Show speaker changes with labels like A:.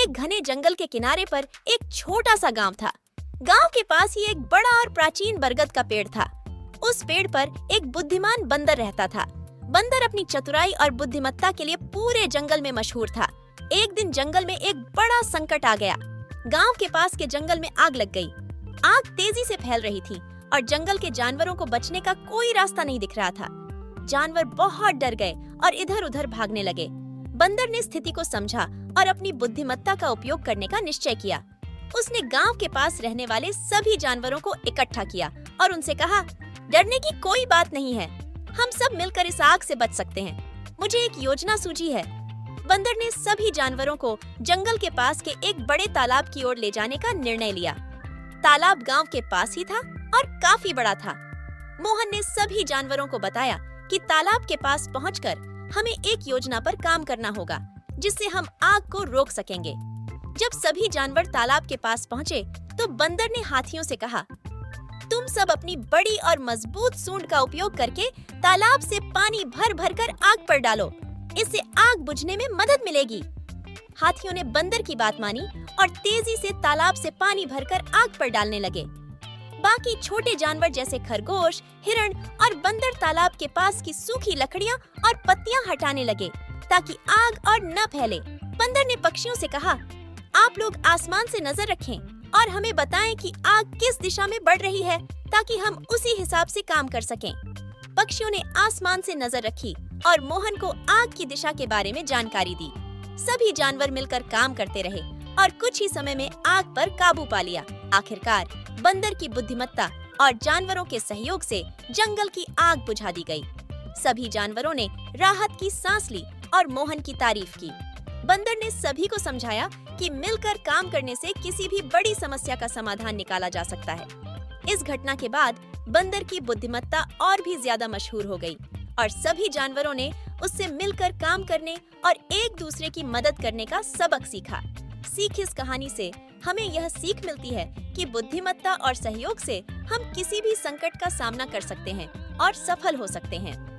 A: एक घने जंगल के किनारे पर एक छोटा सा गांव था। गांव के पास ही एक बड़ा और प्राचीन बरगद का पेड़ था। उस पेड़ पर एक बुद्धिमान बंदर रहता था। बंदर अपनी चतुराई और बुद्धिमत्ता के लिए पूरे जंगल में मशहूर था। एक दिन जंगल में एक बड़ा संकट आ गया। गांव के पास के जंगल में आग लग गई। आग तेजी से फैल रही थी और जंगल के जानवरों को बचने का कोई रास्ता नहीं दिख रहा था। जानवर बहुत डर गए और इधर-उधर भागने लगे। बंदर ने स्थिति को समझा और अपनी बुद्धिमत्ता का उपयोग करने का निश्चय किया। उसने गांव के पास रहने वाले सभी जानवरों को इकट्ठा किया और उनसे कहा, डरने की कोई बात नहीं है, हम सब मिलकर इस आग से बच सकते हैं। मुझे एक योजना सूझी है। बंदर ने सभी जानवरों को जंगल के पास के एक बड़े तालाब की ओर ले जाने का निर्णय लिया। तालाब गांव के पास ही था और काफी बड़ा था। मोहन ने सभी जानवरों को बताया कि तालाब के पास पहुंचकर हमें एक योजना पर काम करना होगा, जिससे हम आग को रोक सकेंगे। जब सभी जानवर तालाब के पास पहुंचे, तो बंदर ने हाथियों से कहा, तुम सब अपनी बड़ी और मजबूत सूंड का उपयोग करके तालाब से पानी भर भर कर आग पर डालो। इससे आग बुझने में मदद मिलेगी। हाथियों ने बंदर की बात मानी और तेजी से तालाब से पानी भरकर आग पर डालने लगे। बाकी छोटे जानवर जैसे खरगोश, हिरण और बंदर तालाब के पास की सूखी लकड़ियां और पत्तियां हटाने लगे ताकि आग और न फैले। बंदर ने पक्षियों से कहा, आप लोग आसमान से नजर रखें और हमें बताएं कि आग किस दिशा में बढ़ रही है, ताकि हम उसी हिसाब से काम कर सकें। पक्षियों ने आसमान से नजर रखी और मोहन को आग की दिशा के बारे में जानकारी दी। सभी जानवर मिलकर काम करते रहे और कुछ ही समय में आग पर काबू पा लिया। आखिरकार बंदर की बुद्धिमत्ता और जानवरों के सहयोग से जंगल की आग बुझा दी गई। सभी जानवरों ने राहत की सांस ली और मोहन की तारीफ की। बंदर ने सभी को समझाया कि मिलकर काम करने से किसी भी बड़ी समस्या का समाधान निकाला जा सकता है। इस घटना के बाद बंदर की बुद्धिमत्ता और भी ज्यादा मशहूर हो गई और सभी जानवरों ने उससे मिलकर काम करने और एक दूसरे की मदद करने का सबक सीखा। इस कहानी से हमें यह सीख मिलती है कि बुद्धिमत्ता और सहयोग से हम किसी भी संकट का सामना कर सकते हैं और सफल हो सकते हैं।